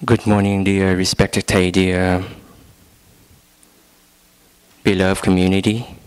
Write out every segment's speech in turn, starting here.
Good morning, dear respected Thầy, dear beloved community.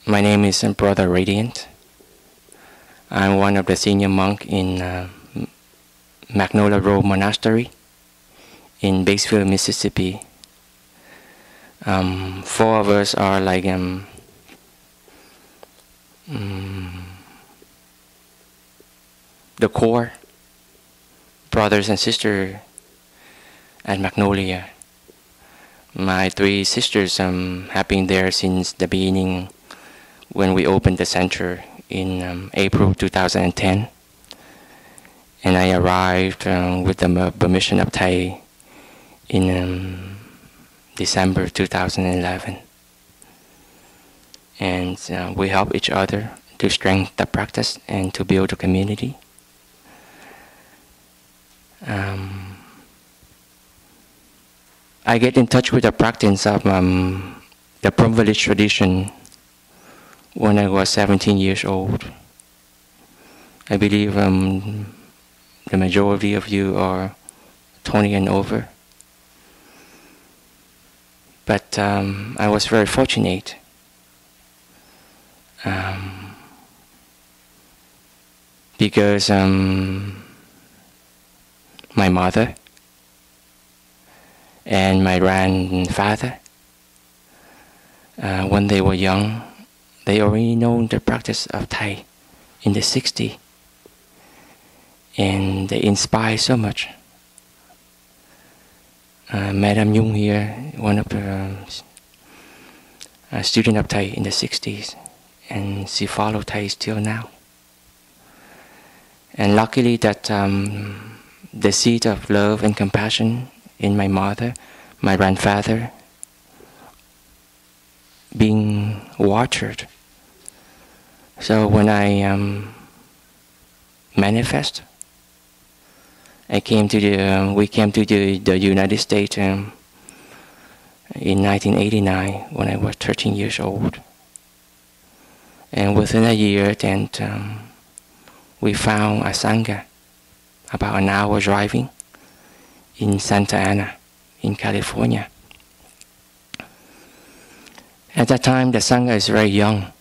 My name is Brother Radiant. I'm one of the senior monks in Magnolia Road Monastery in Batesville, Mississippi. Four of us are like the core brothers and sisters at Magnolia. My three sisters have been there since the beginning when we opened the center in April 2010. And I arrived with the permission of Thầy in December 2011. And we help each other to strengthen the practice and to build a community. I get in touch with the practice of the Plum Village tradition when I was 17 years old. I believe the majority of you are 20 and over. But I was very fortunate. Because my mother and my grandfather, when they were young, they already know the practice of Thầy in the 60s. And they inspire so much. Madam Nhung here, one of the students of Thầy in the 60s, and she followed Thầy till now. And luckily that the seed of love and compassion in my mother, my grandfather, being watered. So when I manifest, we came to the United States in 1989 when I was 13 years old. And within a year, then we found a Sangha about an hour driving in Santa Ana, in California. At that time, the Sangha is very young,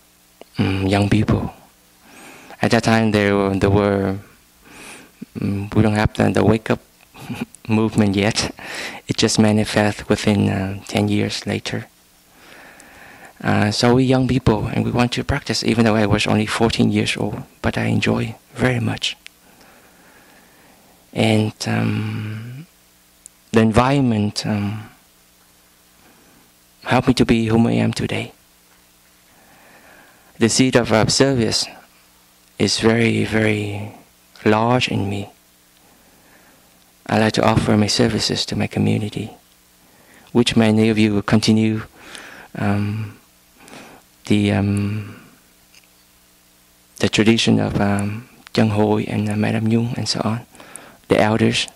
young people. At that time, there were we don't have the wake-up movement yet. It just manifests within 10 years later. So we young people, and we want to practice, even though I was only 14 years old, but I enjoy very much. And the environment helped me to be whom I am today. The seed of service is very, very large in me. I like to offer my services to my community, which many of you will continue the tradition of Chân Hoi and Madam Nhung and so on, the elders,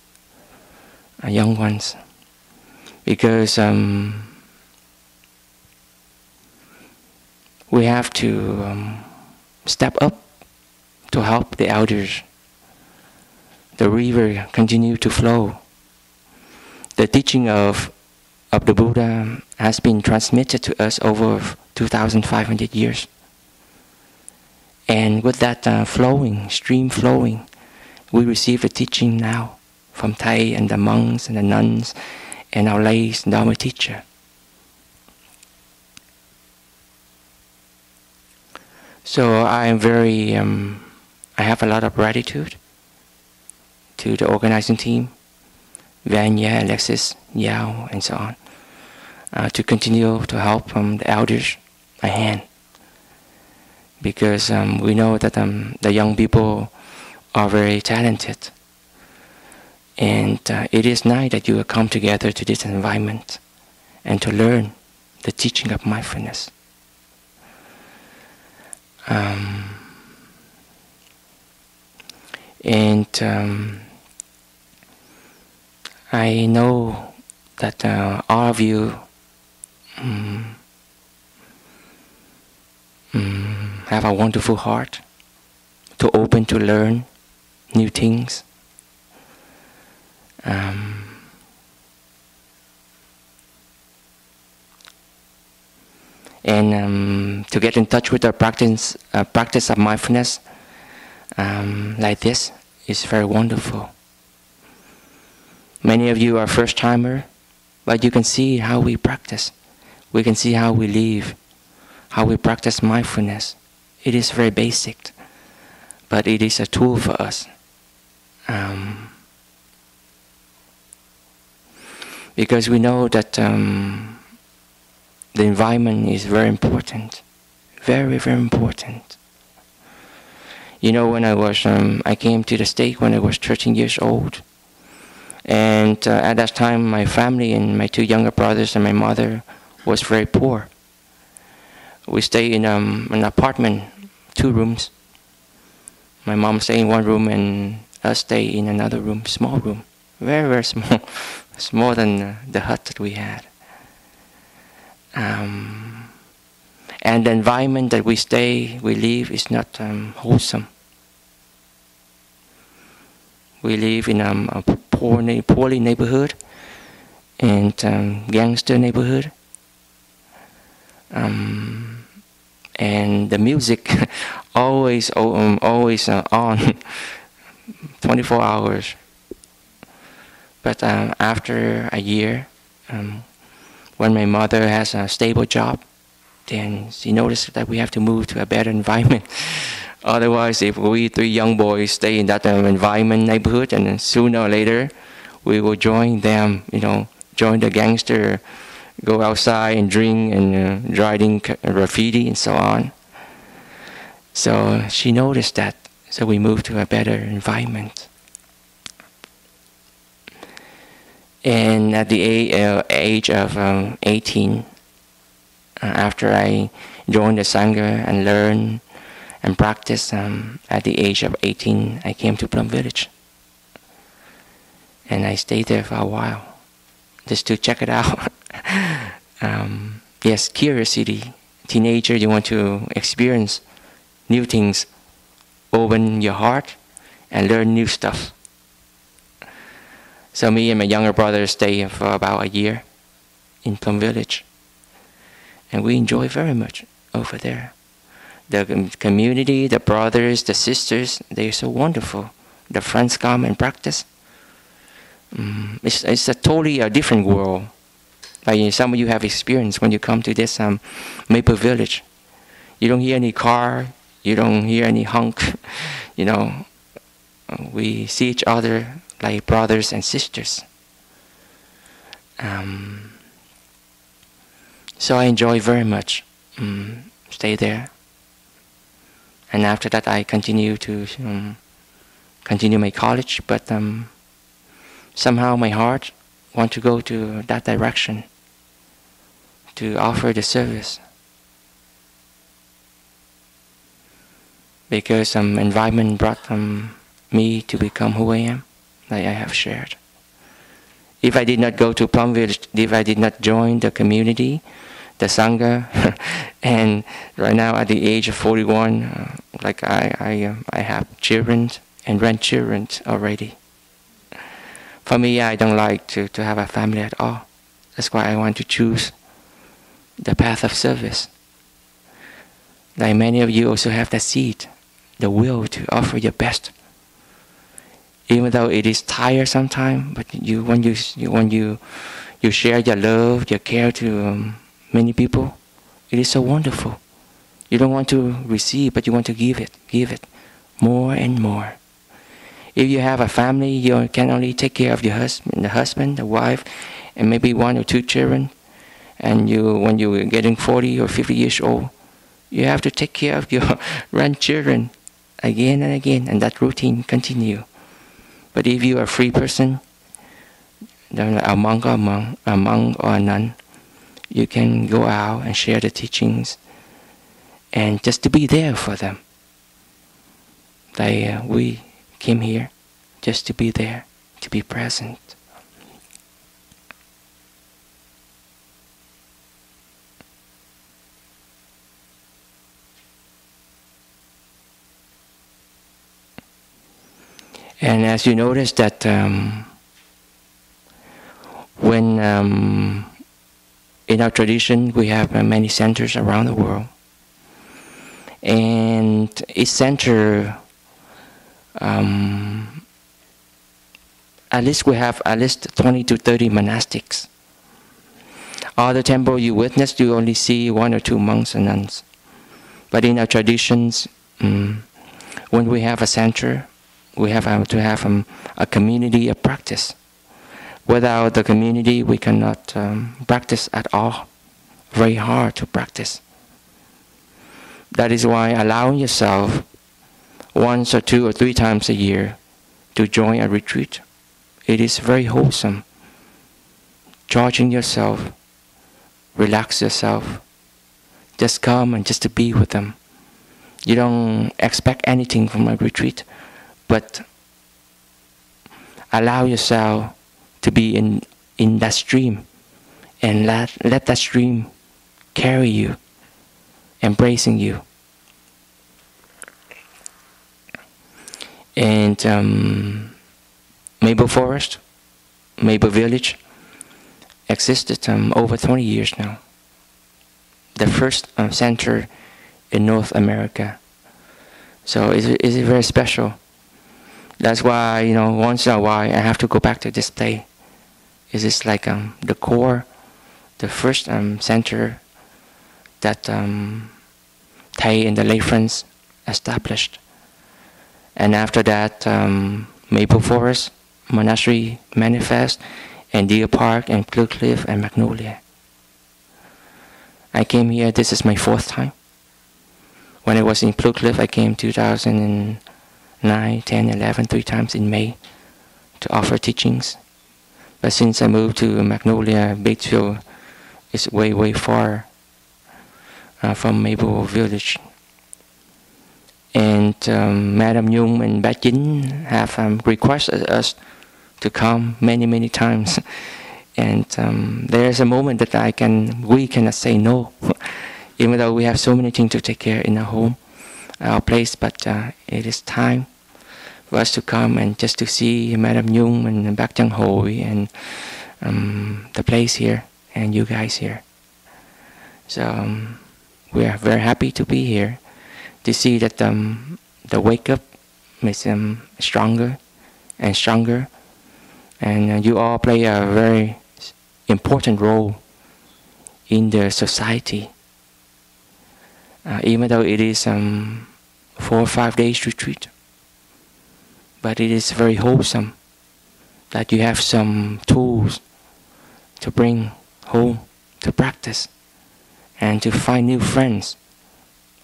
young ones, because we have to step up to help the elders. The river continue to flow. The teaching of the Buddha has been transmitted to us over 2,500 years. And with that stream flowing, we receive the teaching now from Thầy and the monks and the nuns and our lay Dharma teacher. So I am very, I have a lot of gratitude to the organizing team, Vanya, Alexis, Yao, and so on, to continue to help the elders a hand. Because we know that the young people are very talented. And it is nice that you will come together to this environment and to learn the teaching of mindfulness. I know that all of you have a wonderful heart to open to learn new things. Um, and to get in touch with our practice of mindfulness like this is very wonderful. Many of you are first-timer, but you can see how we practice. We can see how we live, how we practice mindfulness. It is very basic, but it is a tool for us. Because we know that the environment is very important, very, very important. You know, when I came to the States when I was 13 years old, and at that time my family and my two younger brothers and my mother was very poor. We stayed in an apartment, 2 rooms. My mom stayed in one room and us stayed in another room, small room, very, very small, smaller than the hut that we had. And the environment that we live is not wholesome. We live in a poorly neighborhood and gangster neighborhood. And the music always on 24 hours. But after a year, when my mother has a stable job, then she noticed that we have to move to a better environment. Otherwise, if we 3 young boys stay in that environment neighborhood, and then sooner or later, we will join them, join the gangster, go outside and drink and writing graffiti and so on. So she noticed that, so we moved to a better environment. And at the age of 18, after I joined the Sangha and learned and practiced, at the age of 18, I came to Plum Village. And I stayed there for a while, just to check it out. Yes, curiosity. Teenager, you want to experience new things, open your heart, and learn new stuff. So me and my younger brother stayed for about a year in Plum Village. And we enjoy very much over there. The community, the brothers, the sisters, they're so wonderful. The friends come and practice. It's a totally different world. Like some of you have experience when you come to this Maple Village. You don't hear any car, you don't hear any honk. We see each other like brothers and sisters. So I enjoy very much stay there. And after that I continue to continue my college, but somehow my heart want to go to that direction, to offer the service. Because environment brought me to become who I am, like I have shared. If I did not go to Plum Village, if I did not join the community, the Sangha, and right now at the age of 41, like I have children and grandchildren already. For me, I don't like to have a family at all. That's why I want to choose the path of service. Like many of you also have the seed, the will to offer your best. Even though it is tired sometimes, but when you share your love, your care to many people, it is so wonderful. You don't want to receive, but you want to give it more and more. If you have a family, you can only take care of your husband, the wife, and maybe 1 or 2 children. And when you're getting 40 or 50 years old, you have to take care of your grandchildren again and again, and that routine continue. But if you are a free person, a monk or a nun, you can go out and share the teachings, and just to be there for them. Like we came here just to be there, to be present. And as you notice that when in our tradition we have many centers around the world, and each center at least we have at least 20 to 30 monastics. All the temple you witness, you only see 1 or 2 monks and nuns. But in our traditions, when we have a center, we have to have a community of practice. Without the community, we cannot practice at all. Very hard to practice. That is why allowing yourself 1 or 2 or 3 times a year to join a retreat, it is very wholesome. Charging yourself, relax yourself, just come and just to be with them. You don't expect anything from a retreat, but allow yourself to be in that stream, and let that stream carry you, embracing you. And Maple Forest, Maple Village, existed over 20 years now. The first center in North America. So it's very special. That's why, you know, once in a while I have to go back to this place. It is like the core, the first center that Thầy and the lay friends established. And after that, Maple Forest, Monastery Manifest, and Deer Park, and Blue Cliff, and Magnolia. I came here, this is my 4th time. When I was in Blue Cliff, I came 2009, 10, 11, 3 times in May to offer teachings. But since I moved to Magnolia, Batesville is way, way far from Maple Village. And Madam Nhung and Bát Chính have requested us to come many, many times. And there's a moment that we cannot say no, even though we have so many things to take care in our home, our place. But it is time for us to come and just to see Madam Nhung and Bác Chang Hội and the place here and you guys here. So we are very happy to be here, to see that the wake up is stronger and stronger, and you all play a very important role in the society. Even though it is 4 or 5 days retreat, but it is very wholesome that you have some tools to bring home to practice and to find new friends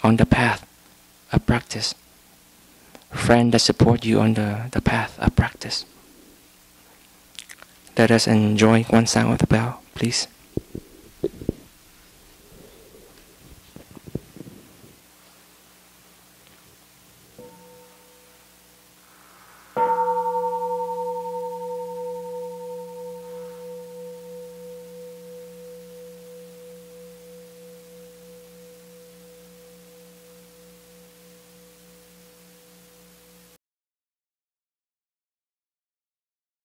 on the path of practice. Friends that support you on the path of practice. Let us enjoy one sound of the bell, please.